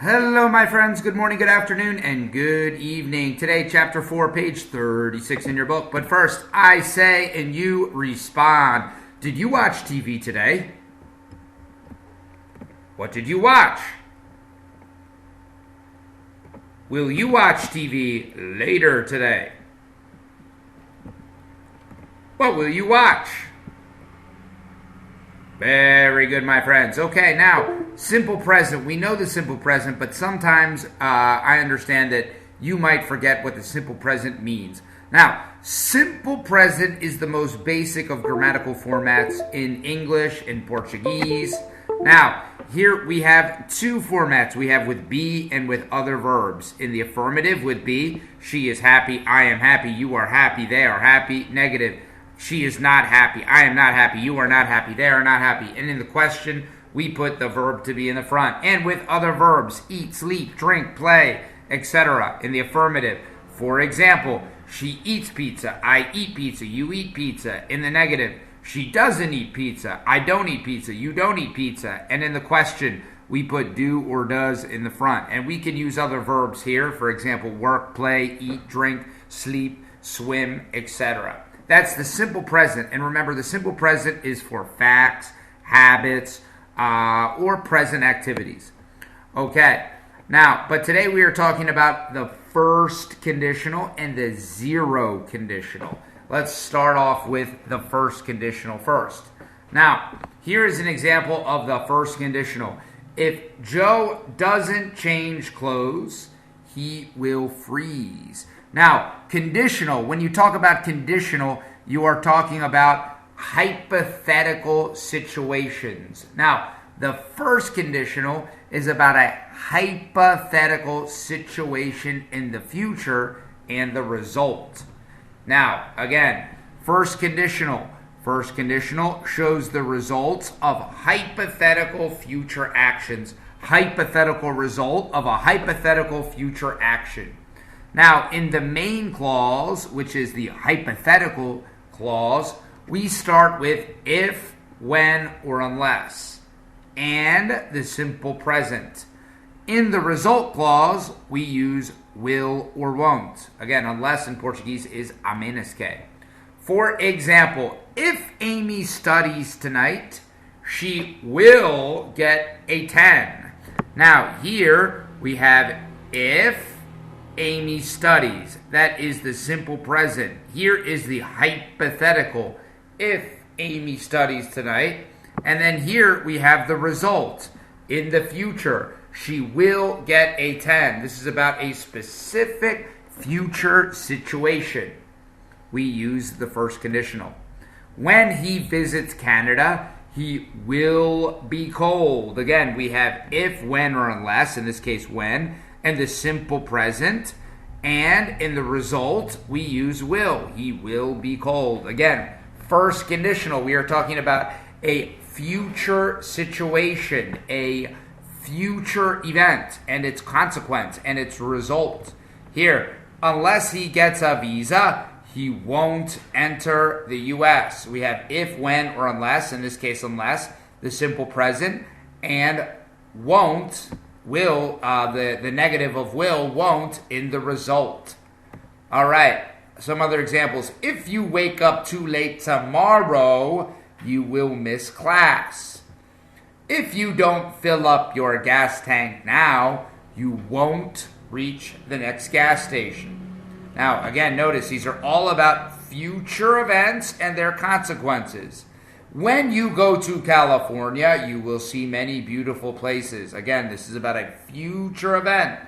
Hello, my friends. Good morning, good afternoon, and good evening. Today, chapter 4, page 36 in your book. But first, I say and you respond. Did you watch TV today? What did you watch? Will you watch TV later today? What will you watch? Very good, my friends. Okay, now, simple present. We know the simple present, but sometimes I understand that you might forget what the simple present means. Now, simple present is the most basic of grammatical formats in English and Portuguese. Now, here we have two formats. We have with be and with other verbs. In the affirmative, with be, she is happy, I am happy, you are happy, they are happy. Negative, she is not happy, I am not happy, you are not happy, they are not happy. And in the question, we put the verb to be in the front. And with other verbs, eat, sleep, drink, play, etc. in the affirmative. For example, she eats pizza, I eat pizza, you eat pizza. In the negative, she doesn't eat pizza, I don't eat pizza, you don't eat pizza. And in the question, we put do or does in the front. And we can use other verbs here. For example, work, play, eat, drink, sleep, swim, etc. That's the simple present. And remember, the simple present is for facts, habits, or present activities. Okay. Now, but today we are talking about the first conditional and the zero conditional. Let's start off with the first conditional first. Now, here is an example of the first conditional. If Joe doesn't change clothes, he will freeze. Now, conditional, when you talk about conditional, you are talking about hypothetical situations. Now, the first conditional is about a hypothetical situation in the future and the result. Now, again, first conditional. First conditional shows the results of hypothetical future actions. Hypothetical result of a hypothetical future action. Now, in the main clause, which is the hypothetical clause, we start with if, when, or unless, and the simple present. In the result clause, we use will or won't. Again, unless in Portuguese is a menos que. For example, if Amy studies tonight, she will get a 10. Now, here we have if Amy studies. That is the simple present. Here is the hypothetical. If Amy studies tonight. And then here we have the result. In the future, she will get a 10. This is about a specific future situation. We use the first conditional. When he visits Canada, he will be cold. Again, we have if, when, or unless, in this case when, and the simple present. And in the result, we use will. He will be cold. Again, first conditional, we are talking about a future situation, a future event, and its consequence, and its result. Here, unless he gets a visa, he won't enter the U.S. We have if, when, or unless, in this case unless, the simple present, and won't, will, the negative of will, won't, in the result. All right, some other examples. If you wake up too late tomorrow, you will miss class. If you don't fill up your gas tank now, you won't reach the next gas station. Now, again, notice these are all about future events and their consequences. When you go to California, you will see many beautiful places. Again, this is about a future event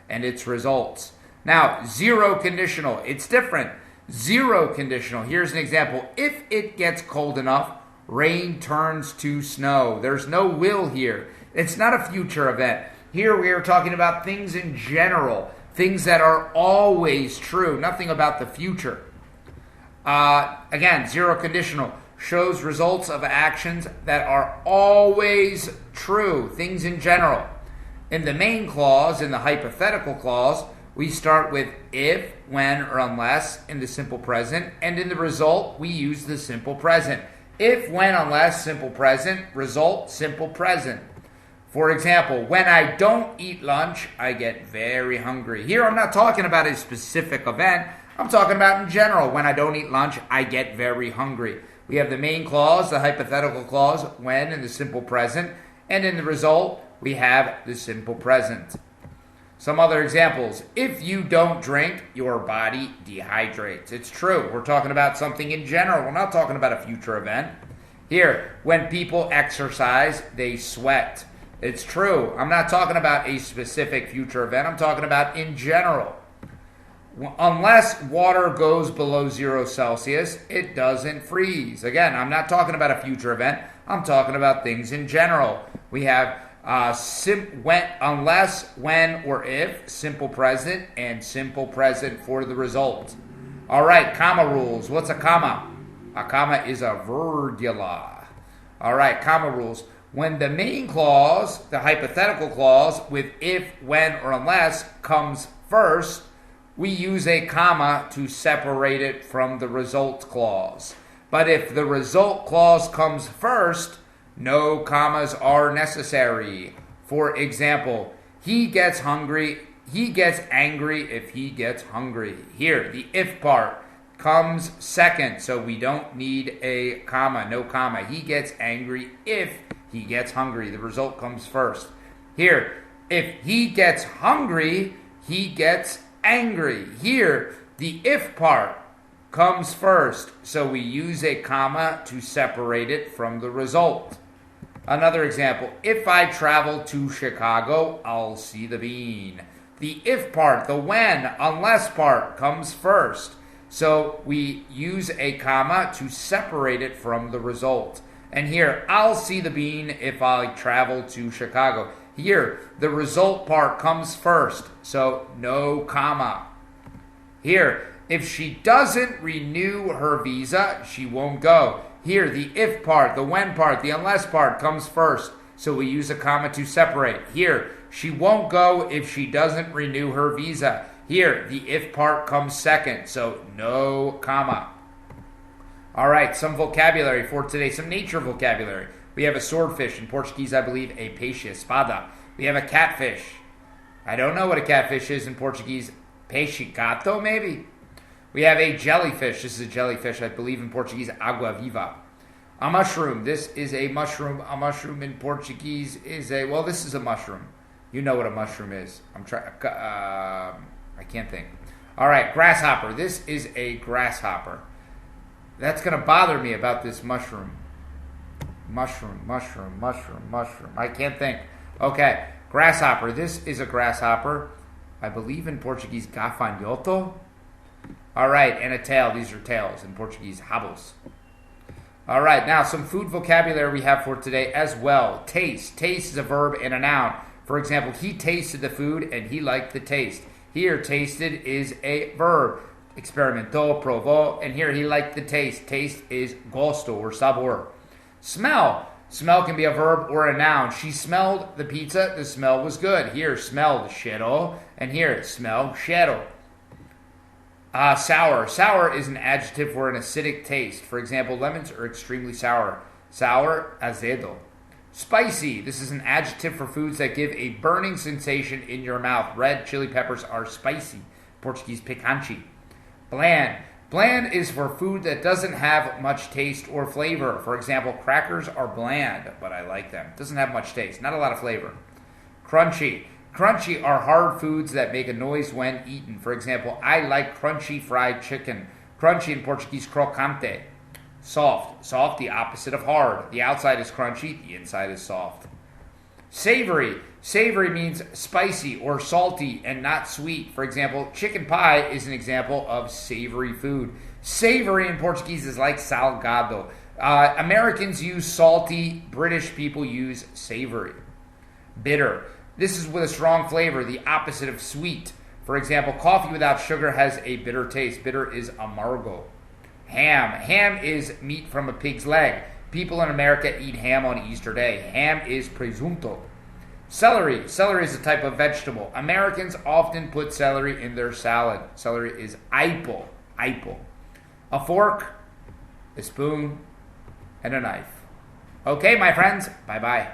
and its results. Now, zero conditional. It's different. Zero conditional. Here's an example. If it gets cold enough, rain turns to snow. There's no will here. It's not a future event. Here we are talking about things in general, things that are always true, nothing about the future. Again, zero conditional shows results of actions that are always true, things in general. In the main clause, in the hypothetical clause, we start with if, when, or unless in the simple present, and in the result, we use the simple present. If, when, unless, simple present, result, simple present. For example, when I don't eat lunch, I get very hungry. Here, I'm not talking about a specific event. I'm talking about in general. When I don't eat lunch, I get very hungry. We have the main clause, the hypothetical clause, when in the simple present. And in the result, we have the simple present. Some other examples. If you don't drink, your body dehydrates. It's true. We're talking about something in general. We're not talking about a future event. Here, when people exercise, they sweat. It's true. I'm not talking about a specific future event. I'm talking about in general. Unless water goes below 0 Celsius, it doesn't freeze. Again, I'm not talking about a future event. I'm talking about things in general. We have unless, when, or if, simple present, and simple present for the result. All right, comma rules. What's a comma? A comma is a virgula. All right, comma rules. When the main clause, the hypothetical clause, with if, when, or unless comes first, we use a comma to separate it from the result clause. But if the result clause comes first, no commas are necessary. For example, he gets angry if he gets hungry. Here, the if part comes second, so we don't need a comma, no comma. He gets angry if he gets hungry. The result comes first. Here, if he gets hungry, he gets angry. Here, the if part comes first, so we use a comma to separate it from the result. Another example, if I travel to Chicago, I'll see the bean. The if part, the when, unless part comes first, so we use a comma to separate it from the result. And here, I'll see the bean if I travel to Chicago. Here, the result part comes first, so no comma. Here, if she doesn't renew her visa, she won't go. Here, the if part, the when part, the unless part comes first, so we use a comma to separate. Here, she won't go if she doesn't renew her visa. Here, the if part comes second, so no comma. All right, some vocabulary for today, some nature vocabulary. We have a swordfish, in Portuguese, I believe, a peixe espada. We have a catfish. I don't know what a catfish is in Portuguese. Peixe gato, maybe? We have a jellyfish. This is a jellyfish, I believe, in Portuguese, água viva. A mushroom. This is a mushroom. A mushroom in Portuguese is a, well, this is a mushroom. You know what a mushroom is. I can't think. All right, grasshopper. This is a grasshopper. That's going to bother me about this mushroom. Mushroom. I can't think. Okay, grasshopper. This is a grasshopper. I believe in Portuguese, gafanhoto. All right, and a tail. These are tails. In Portuguese, rabos. All right, now some food vocabulary we have for today as well. Taste. Taste is a verb and a noun. For example, he tasted the food and he liked the taste. Here, tasted is a verb. Experimentou, provou, and here he liked the taste. Taste is gosto or sabor. Smell. Smell can be a verb or a noun. She smelled the pizza. The smell was good. Here, smelled, cheirou, and here, smell, cheiro. Sour. Sour is an adjective for an acidic taste. For example, lemons are extremely sour. Sour, azedo. Spicy. This is an adjective for foods that give a burning sensation in your mouth. Red chili peppers are spicy. Portuguese, picante. Bland. Bland is for food that doesn't have much taste or flavor. For example, crackers are bland, but I like them. Doesn't have much taste. Not a lot of flavor. Crunchy. Crunchy are hard foods that make a noise when eaten. For example, I like crunchy fried chicken. Crunchy in Portuguese, crocante. Soft. Soft, the opposite of hard. The outside is crunchy, the inside is soft. Savory. Savory means spicy or salty and not sweet. For example, chicken pie is an example of savory food. Savory in Portuguese is like salgado. Americans use salty. British people use savory. Bitter. This is with a strong flavor, the opposite of sweet. For example, coffee without sugar has a bitter taste. Bitter is amargo. Ham. Ham is meat from a pig's leg. People in America eat ham on Easter Day. Ham is presunto. Celery. Celery is a type of vegetable. Americans often put celery in their salad. Celery is aipo. Aipo. A fork, a spoon, and a knife. Okay, my friends. Bye-bye.